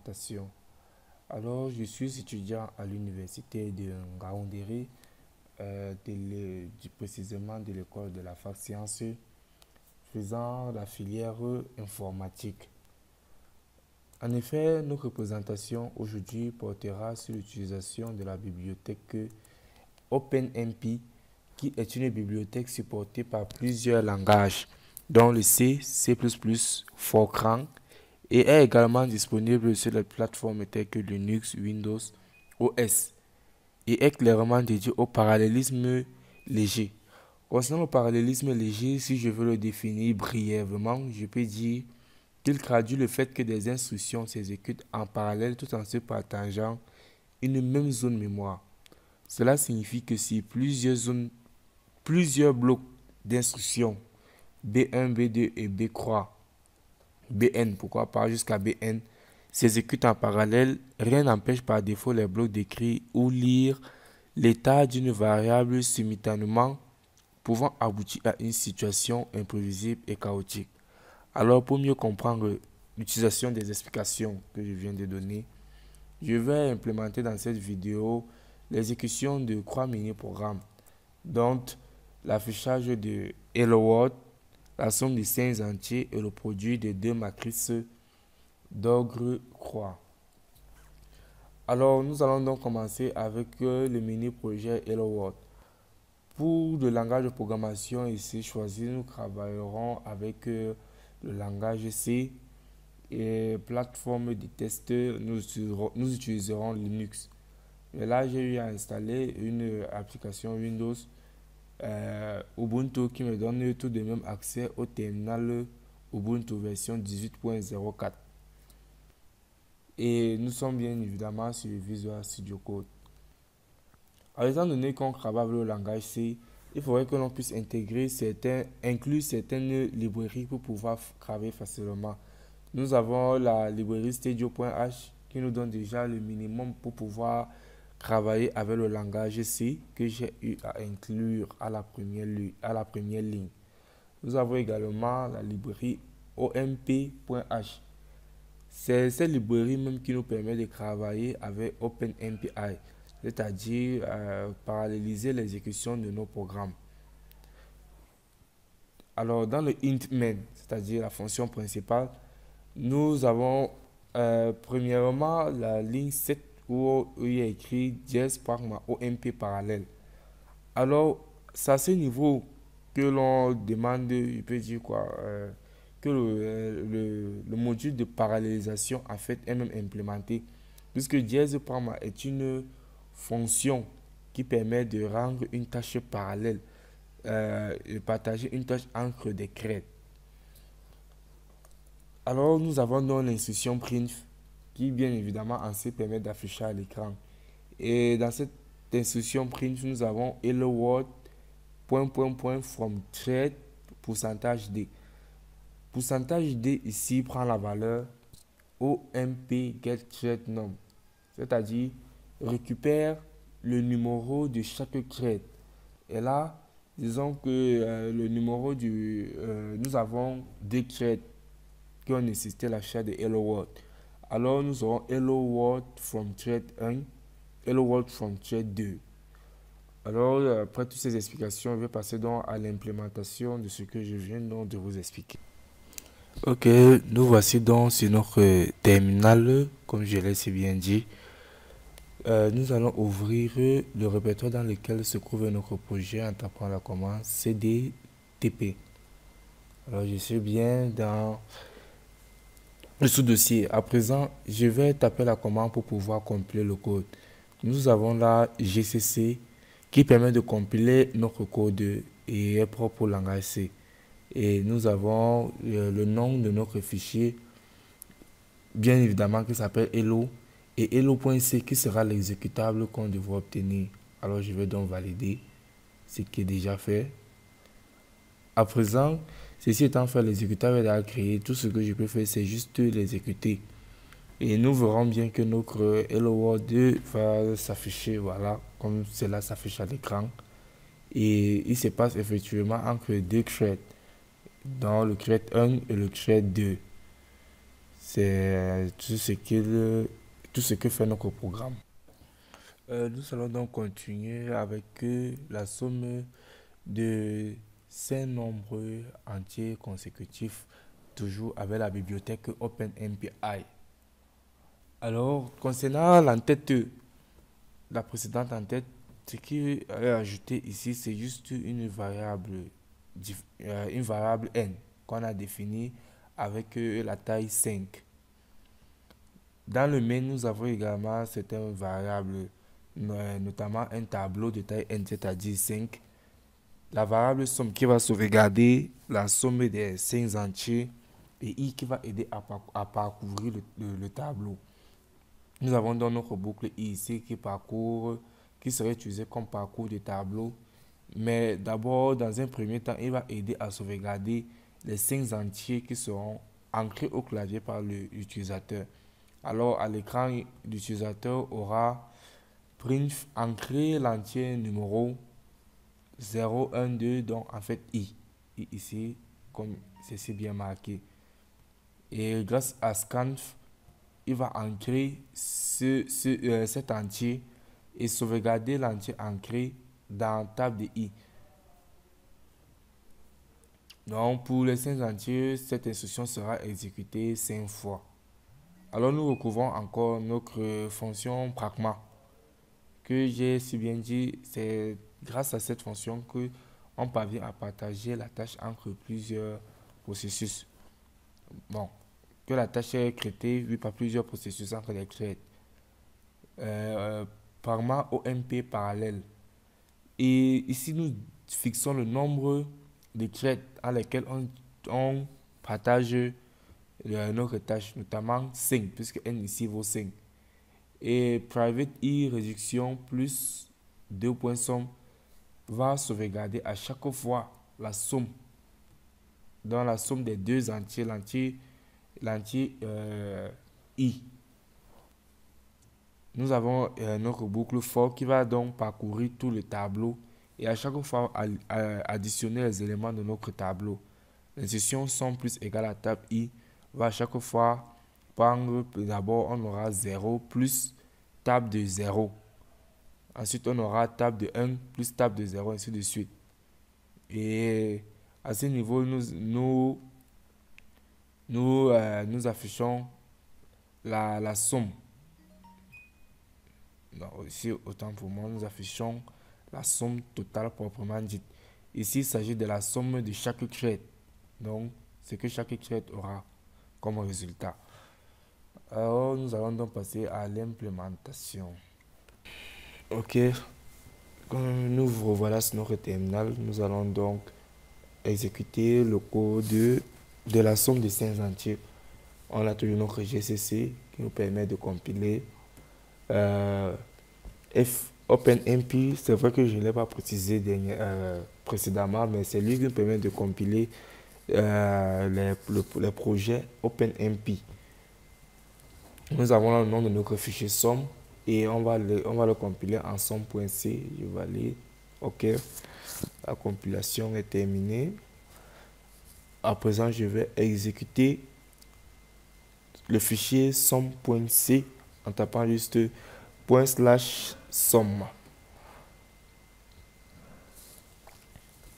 présentation. Alors, je suis étudiant à l'université de Ngaoundéré, précisément de l'école de la fac sciences, faisant la filière informatique. En effet, notre présentation aujourd'hui portera sur l'utilisation de la bibliothèque OpenMP, qui est une bibliothèque supportée par plusieurs langages, dont le C, C++, Fortran, et est également disponible sur les plateformes telles que Linux, Windows, OS, et est clairement dédié au parallélisme léger. Concernant le parallélisme léger, si je veux le définir brièvement, je peux dire qu'il traduit le fait que des instructions s'exécutent en parallèle tout en se partageant une même zone mémoire. Cela signifie que si plusieurs blocs d'instructions B1, B2 et B3, BN, pourquoi pas jusqu'à BN, s'exécutent en parallèle, rien n'empêche par défaut les blocs d'écrire ou lire l'état d'une variable simultanément, pouvant aboutir à une situation imprévisible et chaotique. Alors, pour mieux comprendre l'utilisation des explications que je viens de donner, je vais implémenter dans cette vidéo l'exécution de 3 mini-programmes, dont l'affichage de Hello World, la somme des signes entiers et le produit des deux matrices d'ordre croix. Alors, nous allons donc commencer avec le mini-projet Hello World. Pour le langage de programmation ici choisi, nous travaillerons avec le langage C et plateforme de test, nous utiliserons Linux. Et là, j'ai eu à installer une application Windows Ubuntu qui me donne tout de même accès au terminal Ubuntu version 18.04. Et nous sommes bien évidemment sur Visual Studio Code. Alors, étant donné qu'on travaille avec le langage C, il faudrait que l'on puisse inclure certaines librairies pour pouvoir travailler facilement. Nous avons la librairie Studio.h qui nous donne déjà le minimum pour pouvoir travailler avec le langage C que j'ai eu à inclure à la première ligne. Nous avons également la librairie omp.h. C'est cette librairie même qui nous permet de travailler avec OpenMPI, c'est-à-dire paralléliser l'exécution de nos programmes. Alors, dans le int main, c'est-à-dire la fonction principale, nous avons premièrement la ligne 7 où il y a écrit dièse pragma OMP parallèle. Alors, c'est à ce niveau que l'on demande, je peux dire quoi, que le module de parallélisation en fait est même implémenté, puisque dièse pragma est une fonction qui permet de rendre une tâche parallèle, de partager une tâche entre des crêtes. Alors, nous avons donc l'instruction print qui, bien évidemment, en C permet d'afficher à l'écran. Et dans cette instruction print, nous avons hello world from thread pourcentage D. Pourcentage D ici prend la valeur OMP get thread num, c'est-à-dire récupère le numéro de chaque thread. Et là, disons que le numéro nous avons deux threads qui ont nécessité l'achat de Hello World. Alors nous aurons Hello World from thread 1, Hello World from thread 2. Alors après toutes ces explications, je vais passer donc à l'implémentation de ce que je viens donc de vous expliquer. Ok, nous voici donc sur notre terminal, comme je l'ai si bien dit. Nous allons ouvrir le répertoire dans lequel se trouve notre projet en tapant la commande cdtp. Alors je suis bien dans le sous-dossier. À présent, je vais taper la commande pour pouvoir compiler le code. Nous avons là GCC qui permet de compiler notre code et est propre au langage C. Et nous avons le nom de notre fichier, bien évidemment, qui s'appelle hello, et hello.c qui sera l'exécutable qu'on devra obtenir. Alors je vais donc valider ce qui est déjà fait. À présent, ceci étant fait, l'exécutable est déjà créé. Tout ce que je peux faire, c'est juste l'exécuter. Et nous verrons bien que notre Hello World va s'afficher, voilà, comme cela s'affiche à l'écran. Et il se passe effectivement entre deux threads, dans le thread 1 et le thread 2. C'est tout ce que fait notre programme. Nous allons donc continuer avec la somme de 5 nombres entiers consécutifs, toujours avec la bibliothèque OpenMPI. Alors, concernant l'entête, la précédente entête, ce qui est ajouté ici, c'est juste une variable n qu'on a définie avec la taille 5. Dans le main, nous avons également certaines variables, notamment un tableau de taille n, c'est-à-dire 5. La variable somme qui va sauvegarder la somme des 5 entiers et i qui va aider à parcourir le tableau. Nous avons dans notre boucle i ici qui serait utilisé comme parcours de tableau. Mais d'abord, dans un premier temps, il va aider à sauvegarder les 5 entiers qui seront ancrés au clavier par l'utilisateur. Alors, à l'écran, l'utilisateur aura print ancré l'entier numéro 0, 1, 2, donc en fait i. I ici, comme c'est si bien marqué. Et grâce à scanf, il va ancrer cet entier et sauvegarder l'entier ancré dans la table de i. Donc, pour les 5 entiers, cette instruction sera exécutée 5 fois. Alors, nous recouvrons encore notre fonction pragma, que j'ai si bien dit, c'est grâce à cette fonction que on parvient à partager la tâche entre plusieurs processus. Bon, que la tâche est traitée vue par plusieurs processus entre les threads. Pragma OMP parallèle. Et ici, nous fixons le nombre de threads à lesquels on partage notre tâche, notamment 5, puisque n ici vaut 5. Et private i réduction plus 2.somme va sauvegarder à chaque fois la somme. Dans la somme des deux entiers, l'entier i. Nous avons notre boucle for qui va donc parcourir tout le tableau et à chaque fois additionner les éléments de notre tableau. L'instruction somme plus égale à table i va à chaque fois prendre, d'abord on aura 0 plus table de 0. Ensuite on aura table de 1 plus table de 0, ainsi de suite. Et à ce niveau, nous affichons la somme. Non, ici, autant pour moi, nous affichons la somme totale proprement dite. Ici, il s'agit de la somme de chaque thread. Donc, ce que chaque thread aura comme résultat. Alors, nous allons donc passer à l'implémentation. Ok, comme nous revoilà sur notre terminal, nous allons donc exécuter le code de la somme des 5 entiers. On a toujours notre GCC qui nous permet de compiler. OpenMP, c'est vrai que je ne l'ai pas précisé précédemment, mais c'est lui qui nous permet de compiler les projets OpenMP. Nous avons là le nom de notre fichier somme et on va le compiler en somme.c. Je vais aller, ok, la compilation est terminée. À présent, je vais exécuter le fichier somme.c en tapant juste /somme.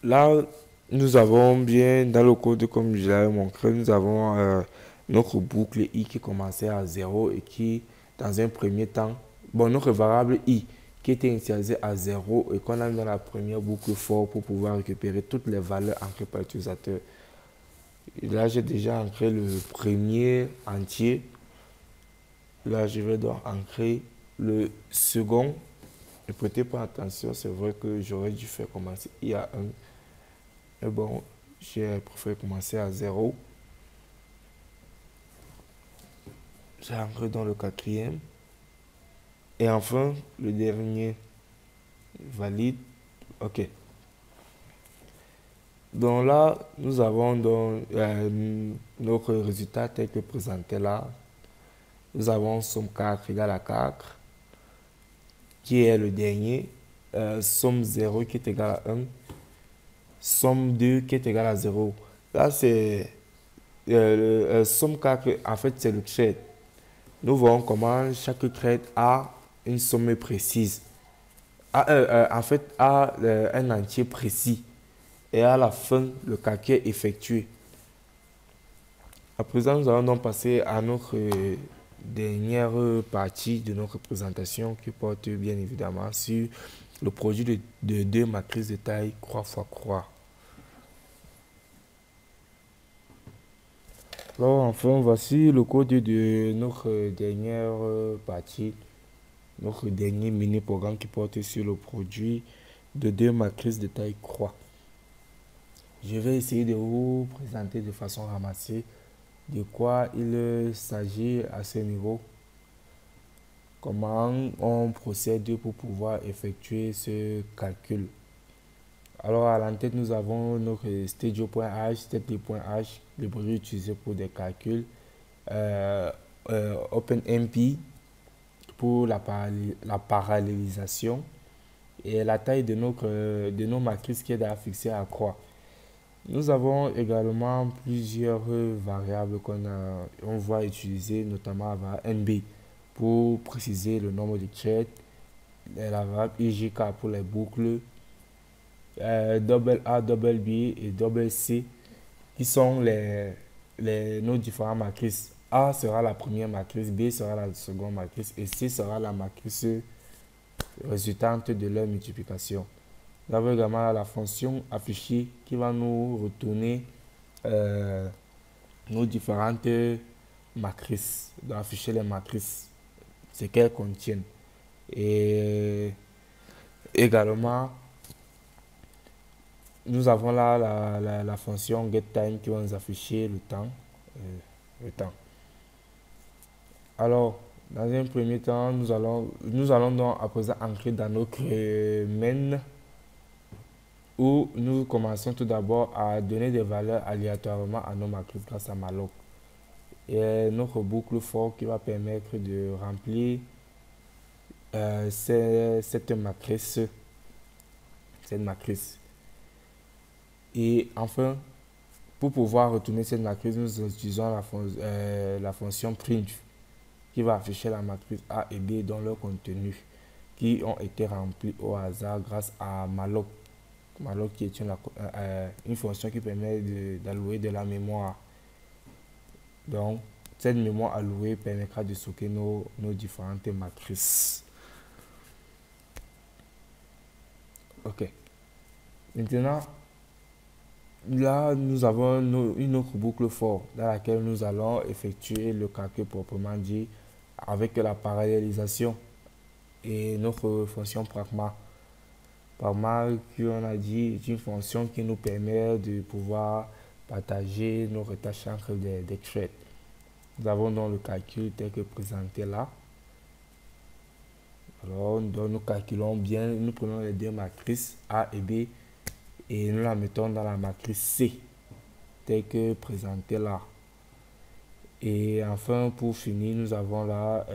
Là, nous avons bien dans le code, comme je l'avais montré, nous avons notre boucle i qui commençait à 0 et qui, dans un premier temps, notre variable i qui était initialisée à 0 et qu'on a mis dans la première boucle for pour pouvoir récupérer toutes les valeurs ancrées par l'utilisateur. Là, j'ai déjà ancré le premier entier. Là, je vais donc ancrer le second. Ne prêtez pas attention, c'est vrai que j'aurais dû faire commencer i à 1. Mais bon, j'ai préféré commencer à 0. J'ai ancré dans le quatrième. Et enfin, le dernier valide. OK. Donc là, nous avons donc, notre résultat tel que présenté là. Nous avons somme 4 égale à 4, qui est le dernier. Somme 0 qui est égal à 1. Somme 2 qui est égal à 0. Là, c'est somme K, en fait, c'est le trade. Nous voyons comment chaque trade a une somme précise. En fait, a un entier précis. Et à la fin, le calcul est effectué. À présent, nous allons donc passer à notre dernière partie de notre présentation qui porte bien évidemment sur le produit de deux matrices de taille croix fois croix. Alors enfin, voici le code de notre dernière partie, notre dernier mini-programme qui porte sur le produit de deux matrices de taille croix. Je vais essayer de vous présenter de façon ramassée de quoi il s'agit à ce niveau, comment on procède pour pouvoir effectuer ce calcul. Alors à l'entête, nous avons notre Stadio.h, Steply.h, le produit utilisé pour des calculs, OpenMP pour la parallélisation et la taille de nos matrices qui est fixée à croix. Nous avons également plusieurs variables qu'on va utiliser, notamment avec NB pour préciser le nombre de threads, la variable IJK pour les boucles, double A, double B et double C qui sont nos différentes matrices. A sera la première matrice, B sera la seconde matrice et C sera la matrice résultante de leur multiplication. Nous avons également la fonction affichée qui va nous retourner nos différentes matrices, d'afficher les matrices, ce qu'elles contiennent. Et également, nous avons là la fonction getTime qui va nous afficher le temps. Alors, dans un premier temps, nous allons donc à présent entrer dans notre main où nous commençons tout d'abord à donner des valeurs aléatoirement à nos matrices grâce à malloc. Et notre boucle for qui va permettre de remplir cette matrice. Et enfin, pour pouvoir retourner cette matrice, nous utilisons la fonction print qui va afficher la matrice A et B dans leur contenu qui ont été remplis au hasard grâce à malloc. Malloc qui est une fonction qui permet d'allouer de la mémoire. Donc, cette mémoire allouée permettra de stocker nos différentes matrices. Ok. Maintenant, là, nous avons une autre boucle for dans laquelle nous allons effectuer le calcul proprement dit avec la parallélisation et notre fonction pragma. Pragma, qu'on a dit, est une fonction qui nous permet de pouvoir partager nos retâches entre des threads. Nous avons donc le calcul tel que présenté là. Alors, nous calculons bien, nous prenons les deux matrices A et B et nous la mettons dans la matrice C, telle que présenté là. Et enfin, pour finir, nous avons là,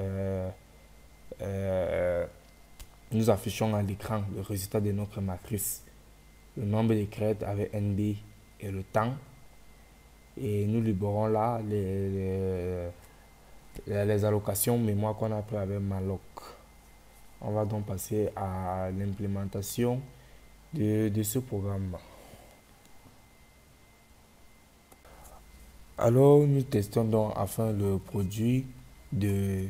nous affichons à l'écran le résultat de notre matrice, le nombre de crêtes avec NB et le temps. Et nous libérons là les allocations mémoire qu'on a pris avec malloc. On va donc passer à l'implémentation de ce programme. Alors, nous testons donc enfin le produit de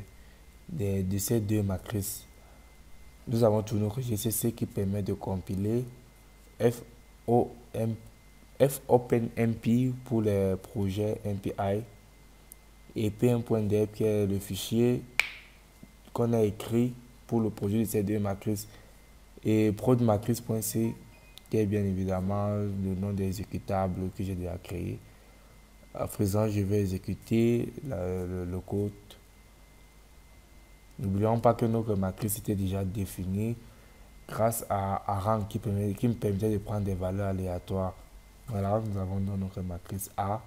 ces deux matrices. Nous avons tout notre GCC qui permet de compiler FOpenMP pour les projets MPI et P1.deb qui est le fichier qu'on a écrit pour le produit de ces deux matrices et prodmatrice.c qui est bien évidemment le nom des exécutables que j'ai déjà créé. À présent, je vais exécuter le code. N'oublions pas que notre matrice était déjà définie grâce à rang qui me permettait de prendre des valeurs aléatoires. Voilà, nous avons donc notre matrice A,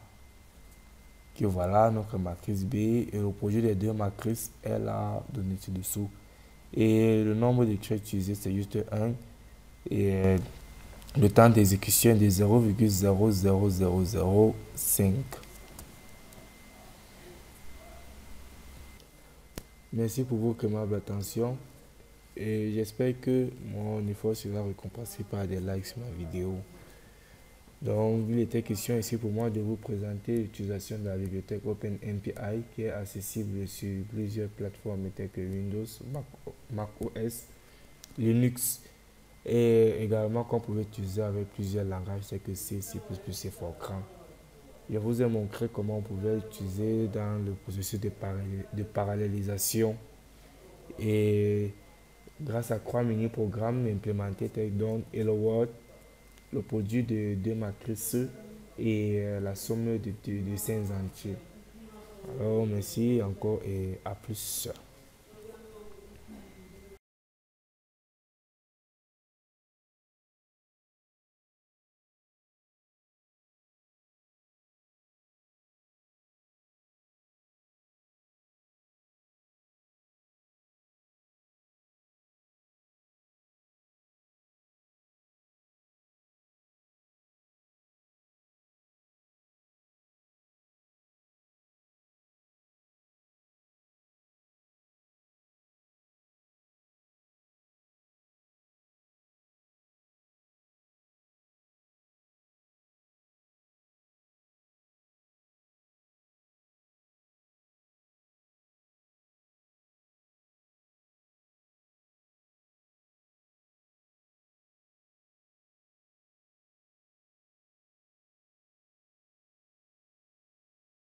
qui voilà notre matrice B, et le produit des deux matrices est là donné ci-dessous. Et le nombre de threads utilisés, c'est juste 1. Et le temps d'exécution est de 0,00005. Merci pour votre aimable attention et j'espère que mon effort sera récompensé par des likes sur ma vidéo. Donc, il était question ici pour moi de vous présenter l'utilisation de la bibliothèque OpenMPI qui est accessible sur plusieurs plateformes telles que Windows, Mac OS, Linux et également qu'on pouvait utiliser avec plusieurs langages tels que C, C++ et Fortran. Je vous ai montré comment on pouvait l'utiliser dans le processus de parallélisation et grâce à trois mini-programmes implémentés tels donc Hello World, le produit de deux matrices et la somme de 5 entiers. Alors merci encore et à plus.